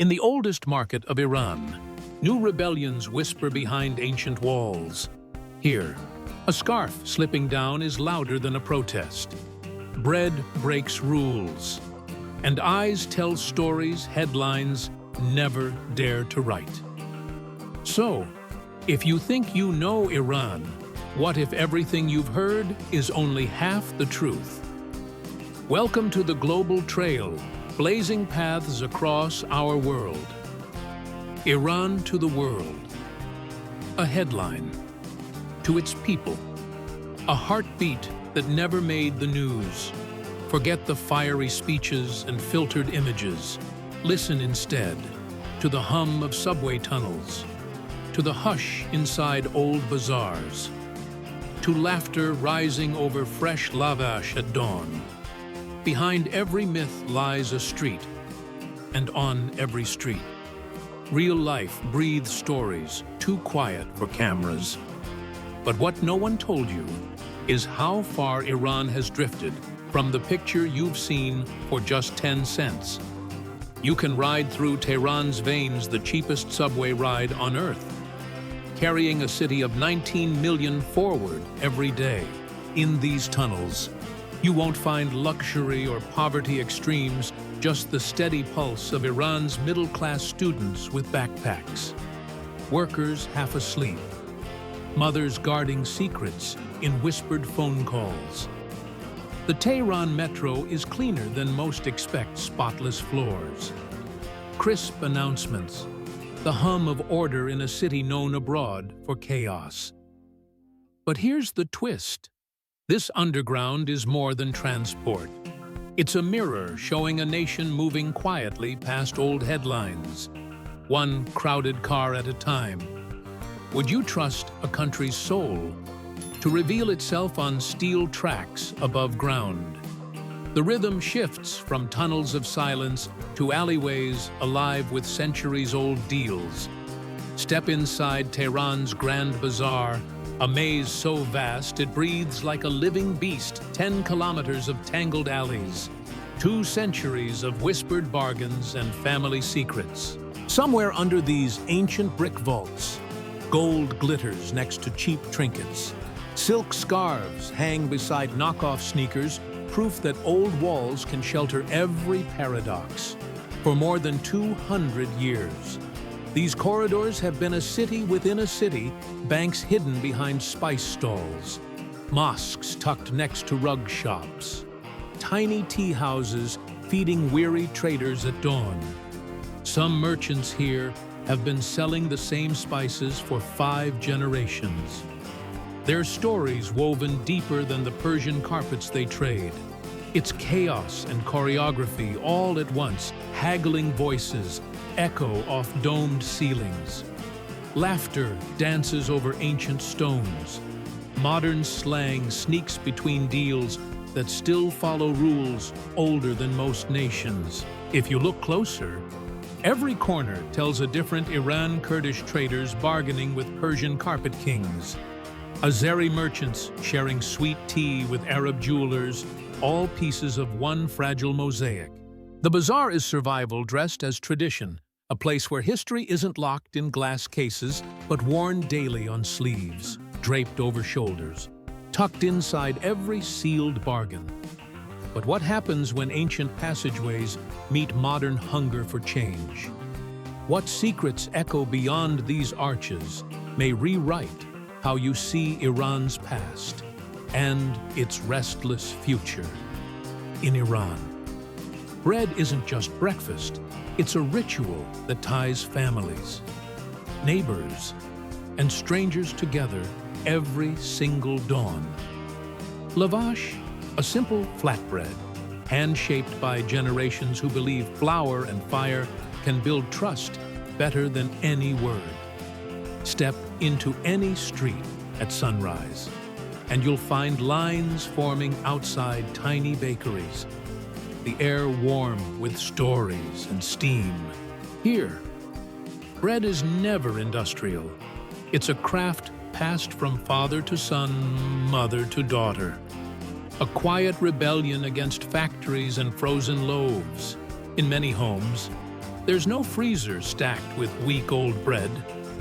In the oldest market of Iran, new rebellions whisper behind ancient walls. Here, a scarf slipping down is louder than a protest. Bread breaks rules, and eyes tell stories headlines never dare to write. So, if you think you know Iran, what if everything you've heard is only half the truth? Welcome to the Global Trail, blazing paths across our world. Iran to the world. A headline. To its people. A heartbeat that never made the news. Forget the fiery speeches and filtered images. Listen instead to the hum of subway tunnels, to the hush inside old bazaars, to laughter rising over fresh lavash at dawn. Behind every myth lies a street, and on every street, real life breathes stories too quiet for cameras. But what no one told you is how far Iran has drifted from the picture you've seen for just 10 cents. You can ride through Tehran's veins, the cheapest subway ride on Earth, carrying a city of 19 million forward every day. In these tunnels, you won't find luxury or poverty extremes, just the steady pulse of Iran's middle-class students with backpacks. Workers half asleep. Mothers guarding secrets in whispered phone calls. The Tehran metro is cleaner than most expect, spotless floors. Crisp announcements. The hum of order in a city known abroad for chaos. But here's the twist. This underground is more than transport. It's a mirror showing a nation moving quietly past old headlines, one crowded car at a time. Would you trust a country's soul to reveal itself on steel tracks above ground? The rhythm shifts from tunnels of silence to alleyways alive with centuries-old deals. Step inside Tehran's Grand Bazaar, a maze so vast it breathes like a living beast, 10 kilometers of tangled alleys, 2 centuries of whispered bargains and family secrets. Somewhere under these ancient brick vaults, gold glitters next to cheap trinkets. Silk scarves hang beside knockoff sneakers, proof that old walls can shelter every paradox. For more than 200 years, these corridors have been a city within a city, banks hidden behind spice stalls, mosques tucked next to rug shops, tiny tea houses feeding weary traders at dawn. Some merchants here have been selling the same spices for 5 generations. Their stories woven deeper than the Persian carpets they trade. It's chaos and choreography all at once, haggling voices echo off domed ceilings. Laughter dances over ancient stones. Modern slang sneaks between deals that still follow rules older than most nations. If you look closer, every corner tells a different Iran-Kurdish traders bargaining with Persian carpet kings. Azeri merchants sharing sweet tea with Arab jewelers, all pieces of one fragile mosaic. The bazaar is survival dressed as tradition, a place where history isn't locked in glass cases but worn daily on sleeves, draped over shoulders, tucked inside every sealed bargain. But what happens when ancient passageways meet modern hunger for change? What secrets echo beyond these arches may rewrite how you see Iran's past and its restless future? In Iran, bread isn't just breakfast, it's a ritual that ties families, neighbors, and strangers together every single dawn. Lavash, a simple flatbread, hand-shaped by generations who believe flour and fire can build trust better than any word. Step into any street at sunrise, and you'll find lines forming outside tiny bakeries, the air warm with stories and steam. Here, bread is never industrial. It's a craft passed from father to son, mother to daughter. A quiet rebellion against factories and frozen loaves. In many homes, There's no freezer stacked with week-old bread.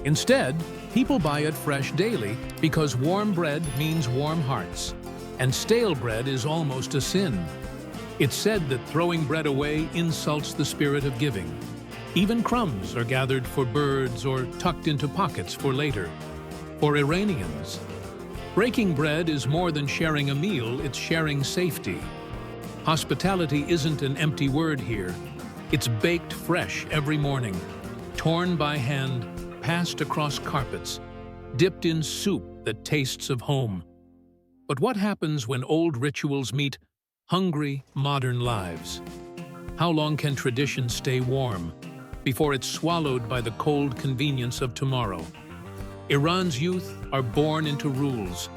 Instead, people buy it fresh daily because warm bread means warm hearts, and stale bread is almost a sin. It's said that throwing bread away insults the spirit of giving. Even crumbs are gathered for birds or tucked into pockets for later. For Iranians, breaking bread is more than sharing a meal, it's sharing safety. Hospitality isn't an empty word here. It's baked fresh every morning, torn by hand, passed across carpets, dipped in soup that tastes of home. But what happens when old rituals meet hungry, modern lives? How long can tradition stay warm before it's swallowed by the cold convenience of tomorrow? Iran's youth are born into rules,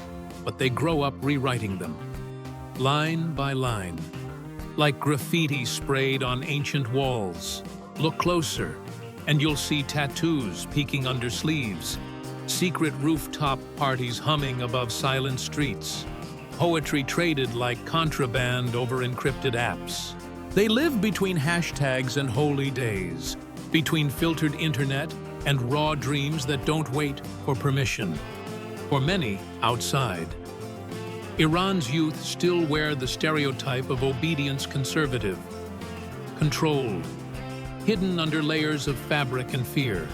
but they grow up rewriting them, line by line, like graffiti sprayed on ancient walls. Look closer, and you'll see tattoos peeking under sleeves, secret rooftop parties humming above silent streets, poetry traded like contraband over encrypted apps. They live between hashtags and holy days, between filtered internet and raw dreams that don't wait for permission. For many, outside. Iran's youth still wear the stereotype of obedience conservative, controlled, hidden under layers of fabric and fear.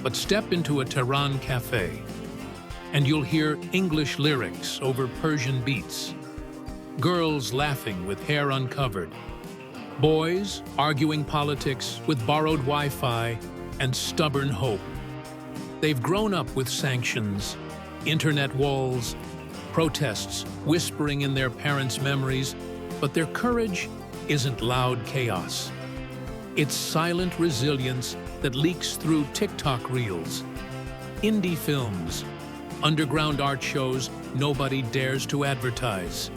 But step into a Tehran cafe, and you'll hear English lyrics over Persian beats, girls laughing with hair uncovered, boys arguing politics with borrowed Wi-Fi and stubborn hope. They've grown up with sanctions, internet walls, protests whispering in their parents' memories, but their courage isn't loud chaos. It's silent resilience that leaks through TikTok reels, indie films, underground art shows nobody dares to advertise.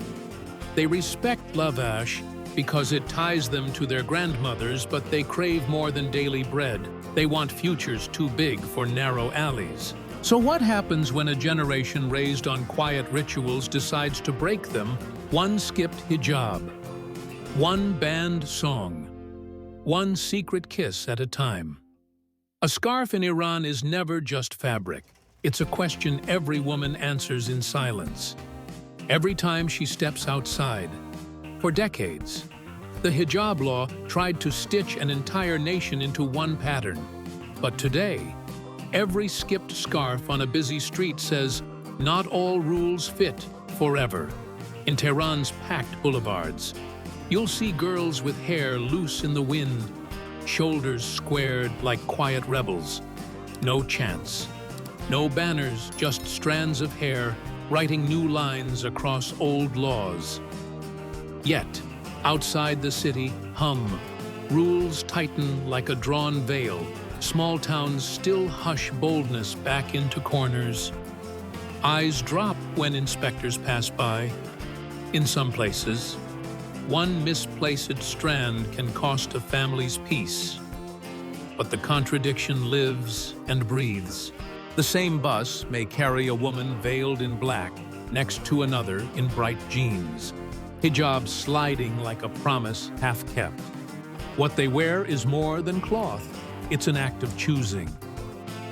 They respect lavash because it ties them to their grandmothers, but they crave more than daily bread. They want futures too big for narrow alleys. So what happens when a generation raised on quiet rituals decides to break them? One skipped hijab, one banned song, one secret kiss at a time. A scarf in Iran is never just fabric. It's a question every woman answers in silence. Every time she steps outside. For decades, the hijab law tried to stitch an entire nation into one pattern. But today, every skipped scarf on a busy street says, not all rules fit forever. In Tehran's packed boulevards, you'll see girls with hair loose in the wind, shoulders squared like quiet rebels. No chance. No banners, just strands of hair writing new lines across old laws. Yet, outside the city, hum. Rules tighten like a drawn veil. Small towns still hush boldness back into corners. Eyes drop when inspectors pass by. In some places, one misplaced strand can cost a family's peace. But the contradiction lives and breathes. The same bus may carry a woman veiled in black next to another in bright jeans, hijab sliding like a promise half-kept. What they wear is more than cloth. It's an act of choosing.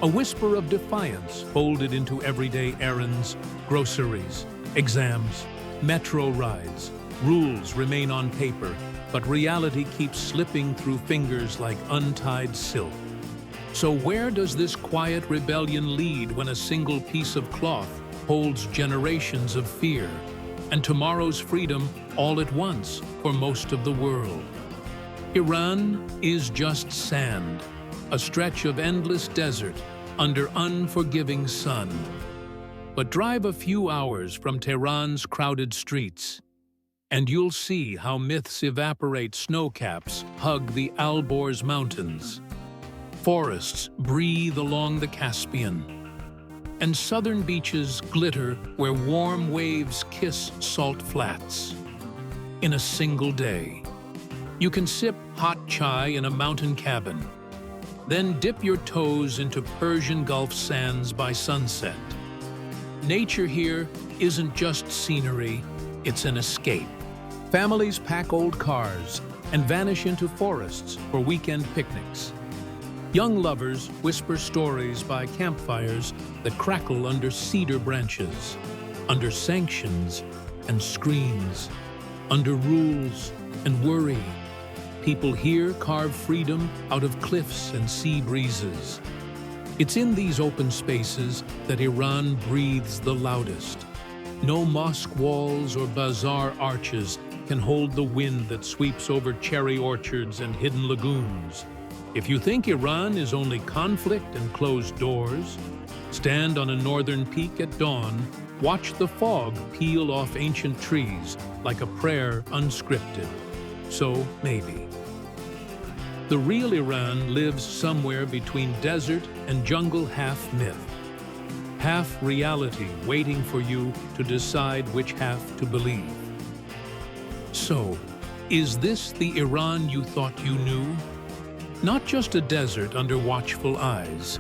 A whisper of defiance folded into everyday errands, groceries, exams, metro rides. Rules remain on paper, but reality keeps slipping through fingers like untied silk. So where does this quiet rebellion lead when a single piece of cloth holds generations of fear and tomorrow's freedom all at once for most of the world? Iran is just sand, a stretch of endless desert under unforgiving sun. But drive a few hours from Tehran's crowded streets, and you'll see how myths evaporate. Snowcaps hug the Alborz Mountains. Forests breathe along the Caspian, and southern beaches glitter where warm waves kiss salt flats. In a single day, you can sip hot chai in a mountain cabin, then dip your toes into Persian Gulf sands by sunset. Nature here isn't just scenery, it's an escape. Families pack old cars, and vanish into forests for weekend picnics. Young lovers whisper stories by campfires that crackle under cedar branches, under sanctions and screens, under rules and worry. People here carve freedom out of cliffs and sea breezes. It's in these open spaces that Iran breathes the loudest. No mosque walls or bazaar arches can hold the wind that sweeps over cherry orchards and hidden lagoons. If you think Iran is only conflict and closed doors, stand on a northern peak at dawn, watch the fog peel off ancient trees like a prayer unscripted. So maybe. The real Iran lives somewhere between desert and jungle, half myth, half reality, waiting for you to decide which half to believe. So, is this the Iran you thought you knew? Not just a desert under watchful eyes,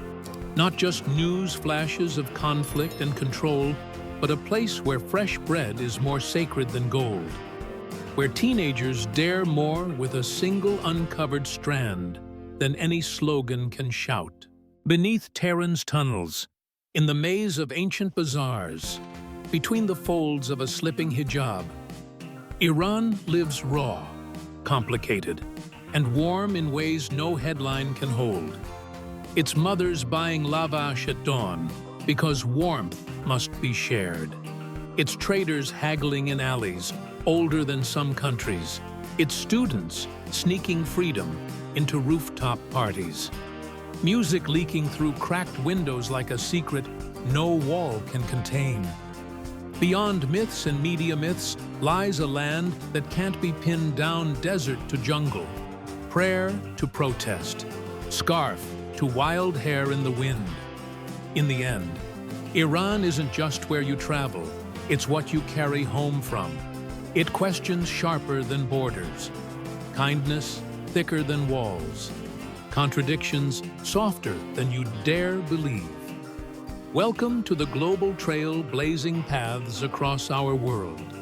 not just news flashes of conflict and control, but a place where fresh bread is more sacred than gold, where teenagers dare more with a single uncovered strand than any slogan can shout. Beneath Tehran's tunnels, in the maze of ancient bazaars, between the folds of a slipping hijab, Iran lives raw, complicated, and warm in ways no headline can hold. Its mothers buying lavash at dawn because warmth must be shared. Its traders haggling in alleys, older than some countries. Its students sneaking freedom into rooftop parties. Music leaking through cracked windows like a secret no wall can contain. Beyond myths and media myths lies a land that can't be pinned down, desert to jungle, prayer to protest, scarf to wild hair in the wind. In the end, Iran isn't just where you travel, it's what you carry home from. It questions sharper than borders, kindness thicker than walls, contradictions softer than you'd dare believe. Welcome to the global trail blazing paths across our world.